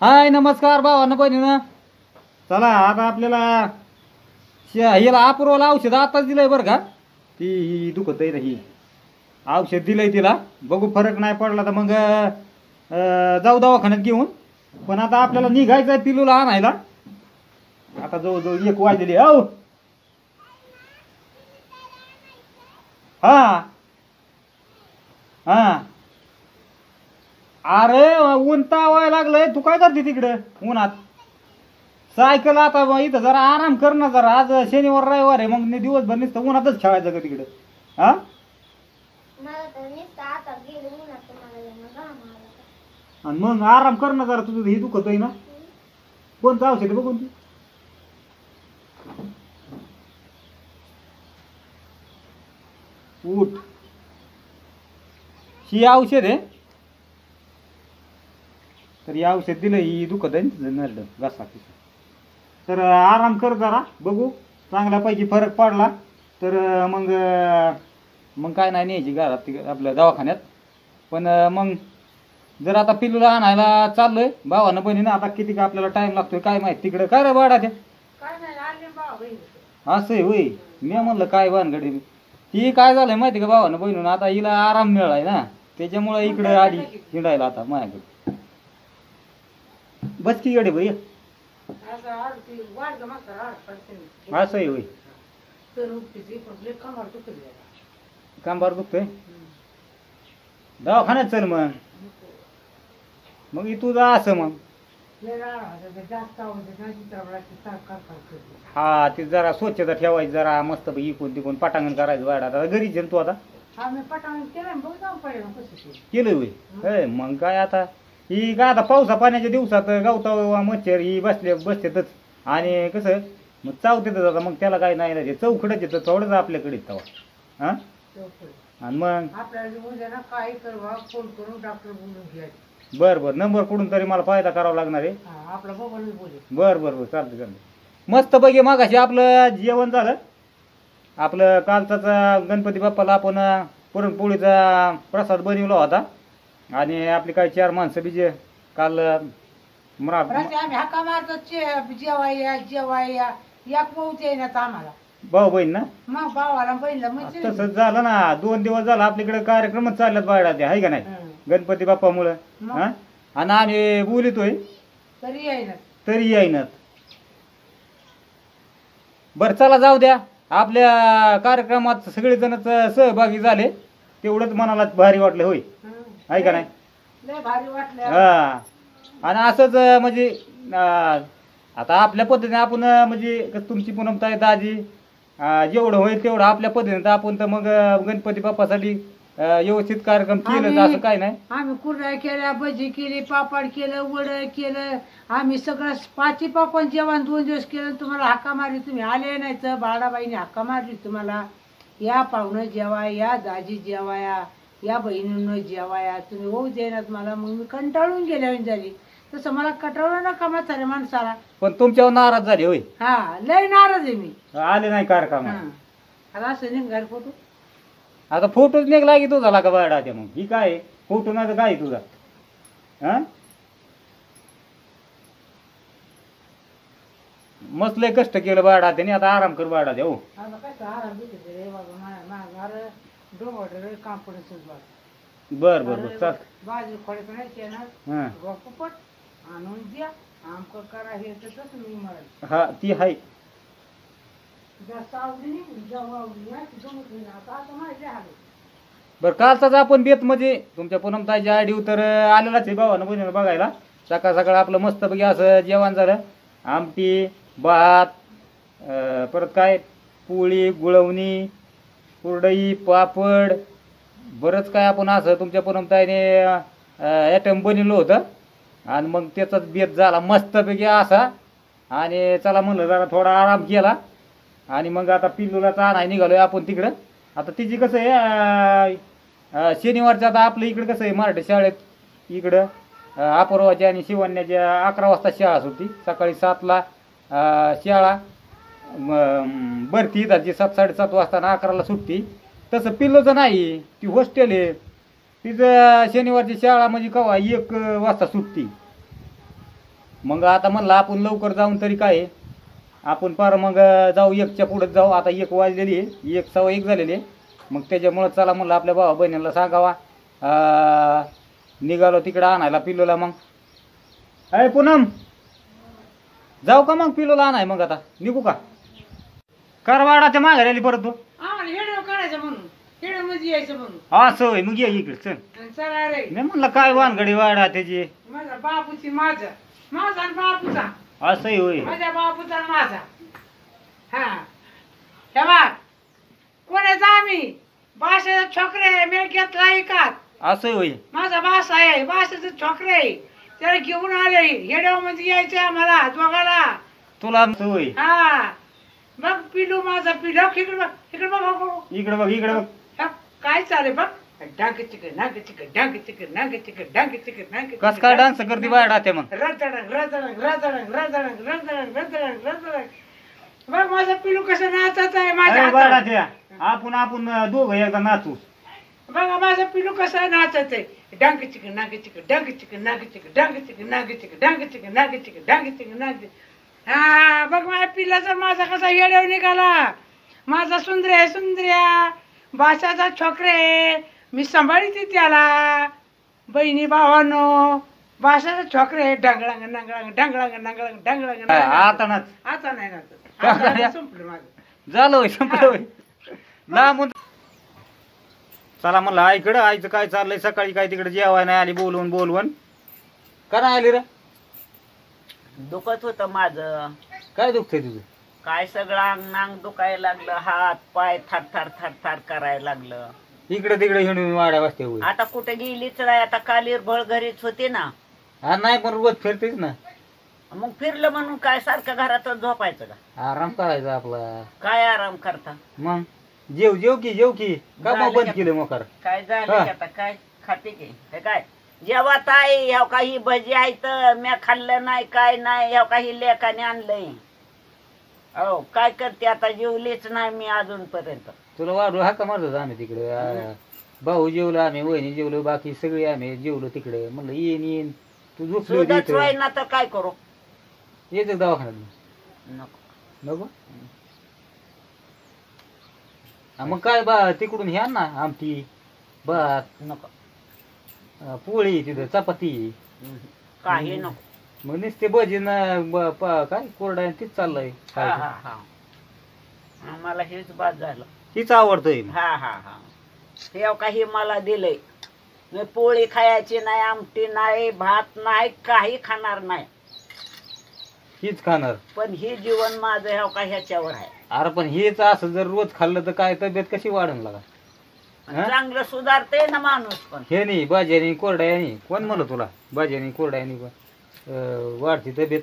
हाय नमस्कार भावांना बहिणीनं. चला आता आपल्याला हिला अपूर्वाला औषध आताच दिलंय बरं का. ती दुखत आहे ही औषध दिलंय तिला. बघू फरक नाही पडला तर मग जाऊ दवाखान्यात घेऊन. पण आता आपल्याला निघायचं आहे पिलूला आणायला. आता जवळजवळ 1 वाजलेली. औ हा हा अरे ऊन तावायला लागलंय. तू काय करते तिकडं उन्हात? सायकल आता इथं जरा आराम कर ना जरा. आज शनिवार रविवार आहे मग दिवसभर नुसतं उन्हातच खेळायचं का तिकडं? हा आणि मग आराम कर ना जरा. तुझं हे दुखत आहे ना. कोणतं औषध आहे बघून ती? उठ. ही औषध आहे तर हे औषध दिलं. ही दुखत आहे नरड घसा. तर आराम कर जरा. बघू चांगल्यापैकी फरक पडला तर मग मग काय नाही न्यायची घरात आपल्या दवाखान्यात. पण मग जर आता पिलूला आणायला चाललोय भावानं बहिणीनं. आता किती का आपल्याला टाइम लागतोय काय माहिती तिकडं. काय रे बाळा त्या असं आहे होय. मी म्हणलं काय भानगडी. ती काय झालंय माहिती का भावानं बहिणून. आता हिला आराम मिळालाय ना त्याच्यामुळे इकडे आली हिंडायला आता माझ्याकडे. बस की गडे भाई. असं आहे होय. कांबार दुखतोय. दवाखान्यात चल मग. मग तू जा असं मग. हा ते जरा स्वच्छता ठेवायची जरा मस्त इकून तिकून पटांगण करायचं वाढ. आता घरीच आहे तू आता? केलं होय. मग काय आता ही काय आता पावसा पाण्याच्या दिवसात गवता मच्छर ही बसतेतच. आणि कसं मग चावतेच आता. मग त्याला काय नाही ना चौकडच येतं थोडंच आपल्याकडे तवा. हा आणि मग बर बर नंबर कुठून तरी मला फायदा करावा लागणार आहे. बर बर बर चालतं चालतं. मस्त पैकी मागाशी आपलं जेवण झालं. आपलं कालचाच गणपती बाप्पाला आपण पुरणपोळीचा प्रसाद बनवला होता. आणि आपली काही 4 माणसं बी जे काल हाका मारतो जेवाया जेवाया एक पोहच येईनात आम्हाला. भाऊ बहीण ना. मग भावाला बहिणीला तसंच झालं ना. 2 दिवस झाला आपल्याकडे कार्यक्रमच चालल्यात बायडा त्या आहे का नाही गणपती बाप्पामुळं. हा आणि आम्ही बोलितोय तरी येईनात. बरं चला जाऊ द्या. आपल्या कार्यक्रमात सगळेजणच सहभागी झाले तेवढंच मनाला भारी वाटलं होय आहे का नाही. भारी वाटलं. हा आणि असंच म्हणजे आता आपल्या पद्धतीने आपण म्हणजे तुमची पूनमताई दाजी जेवढं होईल तेवढं आपल्या पद्धतीने तर आपण तर मग गणपती बाप्पासाठी व्यवस्थित कार्यक्रम केलं असं काय नाही. आम्ही कुरड्या केल्या भजी केली पापड केलं वड केलं. आम्ही सगळं 5 पापड जेवण 2 दिवस केलं. तुम्हाला हाका मारली तुम्ही आले नाही तर बाळाबाईने हाका मारली तुम्हाला. या पाहुणं जेवाय या दाजी जेवाया या बहिणीनं जेवाया. तुम्ही होऊ देणार मला. मग मी कंटाळून गेल्या झाली. तसं मला कटाळू नका म्हातारे माणसाला. पण तुमच्यावर नाराज झाले होय. हा लय नाराज आहे मी. आले नाही कार्यक्रम. आता असं निघाल फोटो. आता फोटोच निघला की तुझा लागा बाळा त्या. मग ही काय फोटो नाही तर काय तुझा. हा मस्त लय कष्ट केलं बाळा त्याने. आता आराम कर बाळा द्या. हो बर बर बर चाल. बाजू खोडे आणून द्या आमक करा हे तर तसं मी म्हणत. हा ती हाय जास्त आवडी बर. कालचाच आपण बेत म्हणजे तुमच्या पूनमताईच्या आयडी तर आलेलाच आहे भावानं बहिणीनं बघायला. सकाळ सकाळ आपलं मस्तपैकी असं जेवण झालं. आमटी भात परत काय पोळी गुळवणी कुरडई पापड बरंच काय आपण असं तुमच्या पूनमताईने ॲटम बनवलं होतं. आणि मग त्याचाच बेत झाला मस्तपैकी असा. आणि चला म्हणलं जरा थोडा आराम केला. आणि मग आता पिल्लूला आणाय निघालोय आपण तिकडं. आता तिची कसं आहे शनिवारच्या आता आपलं इकडं कसं आहे मराठी शाळेत इकडं अपूर्वाच्या आणि शिवण्याच्या 11 वाजता शाळा सुटती. सकाळी 7ला शाळा भरती त्याची 7 साडेसात वाजता 11ला सुटती. तसं पिल्लूचं नाही. ती हॉस्टेल आहे. तिचं शनिवारची शाळा म्हणजे केव्हा 1 वाजता सुटती. मग आता म्हणलं आपण लवकर जाऊन तरी काय आहे. आपण पार मग जाऊ 1च्या पुढे जाऊ. आता 1 वाजलेली आहे, 1:15 झालेली आहे. मग त्याच्यामुळं चला म्हणलं आपल्या भावा बहिणीला सांगावा. निघालो तिकडं आणायला पिलूला. मग अरे पूनम, जाऊ का मग पिलूला आणाय? मग आता निघू का? करवाडाच्या माघारी आली परत तू? आम्हाला हेडो काढायचं म्हणून, हेडो मध्ये यायचं म्हणून. असं होय, मग ये इकडे चल. आणि चला रे, मी म्हणलं काय वानगडी वाडा त्याची. माझा बापूची माझा, माझा आणि बापूचा, असंही होय. माझ्या बापूचा आणि माझा. हा हे बघ, कोणाचा आम्ही बाशाचा छोकरे मी घेतला एकात. असंही होय. माझा बास आहे, बाशाचा छोकरे आहे. त्याला घेऊन आले हेडो मध्ये यायचं आम्हाला दोघाला. तुला होय. हा बघ पिलू, माझा पिलू इकडे बघ, इकडे बघ, बघ, बघ. इकडे बघ, इकडे बघ. हा, काय चालेल बघ, डांग चिकन नांग चिकन डांग चिकन नांग चिकन डांग चिकन नांग चिकन. कस काय डान्स करते बायडा ते मग? रजडंग रजडंग रजडंग रजडंग रजडंग रजडंग रजडंग. बघ माझा पिलू कसं नाचत आहे माझ्या अरे बायडा हातात. त्या आपण दोघं एकदा नाचू. बघा माझा पिलू कसं नाचत आहे. डांग चिकन नांग चिकन डांग चिकन नांग चिकन डांग चिकन नांग चिकन डांग चिकन नांग चिकन डांग चिकन नांग चिकन. हा बघ माझ्या पिल्लाचा माझा कसा येड्याव निघाला. माझा सुंदर्या सुंदर्या बाशाचा छोकरे, मी सांभाळते त्याला. बहिणी भावानो, बाशाचा छोकरे डांगळांग नांगळांग डांगळांग नांगळांग डांगळांग. आता नाच. आता नाही नाचत, का आता काय? संपलं माझं. झालं होय, संपलं होय. लांबून चला म्हणलं आईकडं. आईचं काय चाललंय? सकाळी काय तिकडे जेवाय नाही आली, बोलवून बोलवून. का नाही आली रे? दुखत होत माझं. काय दुखतंय तुझं? काय सगळं अंग नांग दुखायला लागलं, हात पाय थार थार थार थार करायला लागलं. इकडे तिकडे हिंडून वाड्या वाजते होय. आता कुठे गेलीच नाही. आता कालीर भळ घरीच होते ना. हा नाही, पण रोज फिरतेच ना. मग फिरलं म्हणून काय सारखं घरातच झोपायचं का? आराम करायचा आपला. काय आराम करता? मग जेव जेव की जेव की. का मग बंद केलं मोकार? काय झालं हा. की आता काय खाते की हे काय जेव्हा ताई ह्या काही भजी आहे तर मी खाल्लं नाही, काय नाही. ह्या काही लेखाने आणलंय. हो काय करते आता, जेवलीच नाही मी अजूनपर्यंत. तुला वाढू हाका मारतो आम्ही तिकडे. भाऊ जेवलो, आम्ही वहिनी जेवलो, बाकी सगळे आम्ही जेवलो तिकडे. म्हणलं येईन येईन, तू झोपली होती सुद्धा इथं. ना तर काय करू? येते दवाखान्यात. नको नको हा, मग काय बा तिकडून ह्या ना आमटी भात, नको पोळी, तिथं चपाती. काही नको. मग नुसते भजी ना काय कोरडा आहे तीच चाललंय. हा हा हा आम्हाला हेच बाद झालं. तीच आवडतंय. हा हा हा तेव्हा काही मला दिलंय. मी पोळी खायची नाही, आमटी नाही, भात नाही, काही खाणार नाही. हीच खाणार. पण हे जीवन माझं ह्या का ह्याच्यावर आहे. अरे पण हेच असं जर रोज खाल्लं तर काय तब्येत कशी वाढन लागा? हा? चांगलं सुधारते ना माणूस. पण हे नाही भाज्यानी कोरड्यानी. कोण म्हणलं तुला भाज्यानी कोरड्यानी वाढती तब्येत?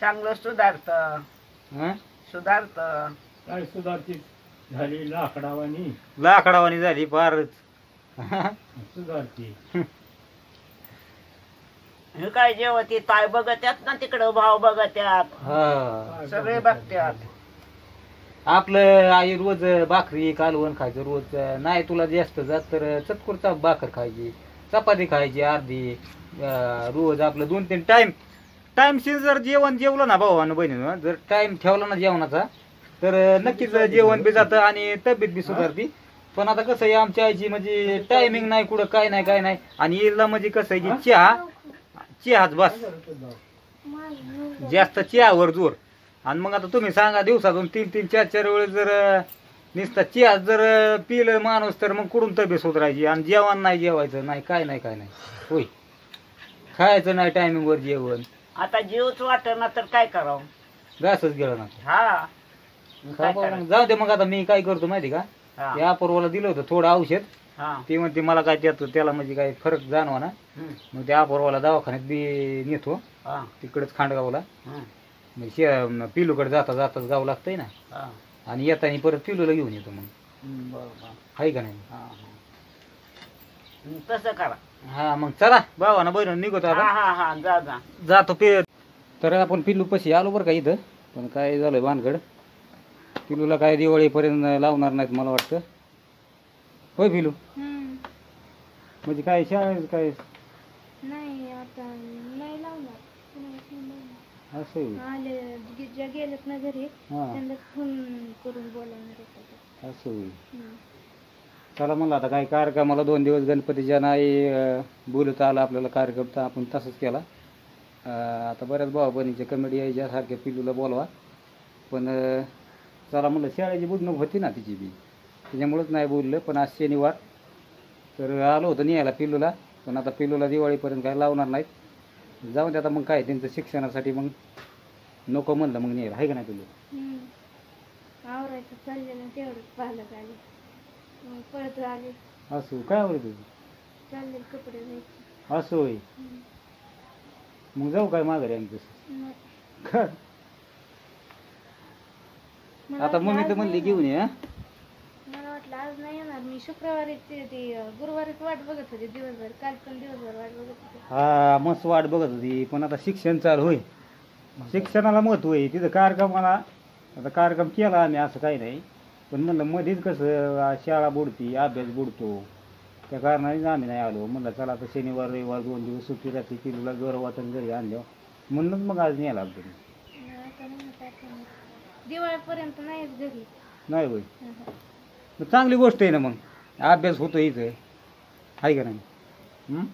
चांगलं सुधारत हा? सुधारत. काय सुधारती झाली लाकडावानी लाकडावानी झाली फारच. सुधारती. हे काय जेव्हा ती ताय बघत्यात ना तिकडं भाव बघत्यात हा सगळे बघत्यात. आपलं आई रोज भाकरी कालवण खायचं रोज. नाही तुला जास्त जात तर चतकुरचा भाकर खायची, चपाती खायची अर्धी. रोज आपलं 2-3 टाइमशी जर जेवण जेवलं ना भावानं बहिणीनं, जर टाइम ठेवला ना जेवणाचा तर नक्कीच जेवण बी जातं आणि तब्येत बी सुधारती. पण आता कसं आहे आमच्या आईची म्हणजे टायमिंग नाही कुठं, काय नाही काय नाही. आणि हिला म्हणजे कसं आहे की चहाच बस, जास्त चहावर जोर. आणि मग आता तुम्ही सांगा दिवसातून 3-3, 4-4 वेळेस जर नुसता चहा जर पिलं माणूस तर मग कुठून तब्येत सुधारायची? आणि जेवण नाही, जेवायचं नाही, काय नाही काय नाही होय. खायचं नाही टायमिंगवर जेवण. आता जीवच वाटेना तर काय करावं? घासच गेला ना. हा काय करायचं? जाऊ दे. मग आता मी काय करतो माहिती का, हा. या अपूर्वाला दिलं होतं थोडं औषध. हा. ते म्हणते मला काय त्याला म्हणजे काय फरक जाणवा ना. हम्म. मग त्या अपूर्वाला दवाखान्यात बी नेतो हा. तिकडेच खांडगावला. हम्म. म्हणजे पिलूकडे जाता जाताच गाव लागतंय ना. हा. आणि येताना परत पिलूला घेऊन येतो मग. बरोबर. आहे का नाही? हा, हा. तसं करा. हा मग चला भावानं बहिण निघतो हा आता. हा हा जा जा. जातो तर आपण पिल्लू पशी आलो बरं का इथं. पण काय झालंय भानगड, पिलूला काय दिवाळीपर्यंत लावणार नाहीत मला वाटतं. होय पिलू? म्हणजे काय शाळेत काय नाही आता नाही लावणार. असं आहे. आले ज्या गेलेत ना घरी हा त्यांना फोन करून बोलावणार होतं. असं होईल. चला म्हणलं आता काही कार्यक्रमाला 2 दिवस गणपतीच्या नाही बोलत आलं आपल्याला कार्यक्रम तर आपण तसंच केला. आता बऱ्याच भाऊ बहिणीच्या कमेडी यायच्या सारख्या पिल्लूला बोलवा पण चला म्हणलं शाळेची बुडणूक होती ना तिची बी त्याच्यामुळंच नाही बोललं. पण आज शनिवार तर आलो होतं न्यायला पिल्लूला पण आता पिल्लूला दिवाळीपर्यंत काय लावणार नाहीत. जाऊन दे आता मग काय त्यांचं शिक्षणासाठी मग नको म्हणलं मग न्यायला आहे का नाही पिल्लू. आवरायचं चाललेलं तेवढंच पाहिलं आले मग परत आले असं काय आवडत तुझं चालले कपडे घ्यायचे. असं होय. मग जाऊ काय माघारी आम्ही तसं नाही. काय मला आता वाटलं मम्मी तर आज म्हणली नाही घेऊन ये. मला वाटलं आज नाही येणार मी शुक्रवारी ती गुरुवारीच वाट बघत होते दिवसभर काल पण दिवसभर वाट बघत होते. हा मस्त वाट बघत होती पण आता शिक्षण चालू होय. शिक्षणाला महत्व आहे तिथं कार्यक्रमाला आता कार्यक्रम केला आम्ही असं काही नाही पण म्हणलं मध्येच कसं शाळा बुडती अभ्यास बुडतो त्या कारणाने आम्ही नाही आलो. म्हणलं चला आता शनिवार रविवार 2 दिवस सुट्टी राहते पिलूला गौरवातून घरी आणलं म्हणूनच मग आज न्यायला आलो तुम्ही. आता नाही आता आठवण. दिवाळीपर्यंत नाहीच घरी. नाही होय. मग चांगली गोष्ट आहे ना मग अभ्यास होतो इथं आहे का नाही. हं?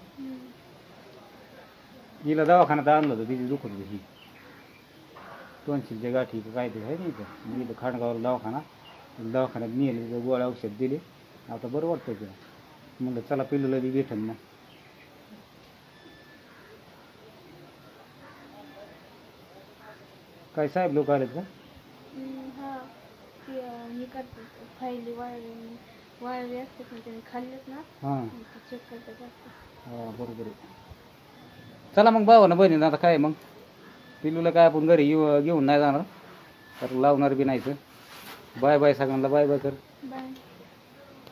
हिला दवाखान्यात आणलं होतं तिची दुखत होती ही टोन्सिलच्या गाठी का काय ते आहे नाही का मग इथं खांडगावला दवाखान्यात नेले तिथं गोळ्या औषध दिले आता बरं वाटतं तिला. म्हणलं चला पिल्लूला बी भेटेन मग. काय साहेब लोक आलेत का. हा ती हे करतात फायली वाळवी असतात ना त्याने खाल्लेत ना हां चेक करतात असतात. हां बरोबर आहे. चला मग भावा ना बहिणीनं आता काय मग पिल्लूला काय आपण घरी घेऊन नाही जाणार तर लावणार बी नाही तर बाय बाय सगळ्यांना बाय बाय कर. बाय.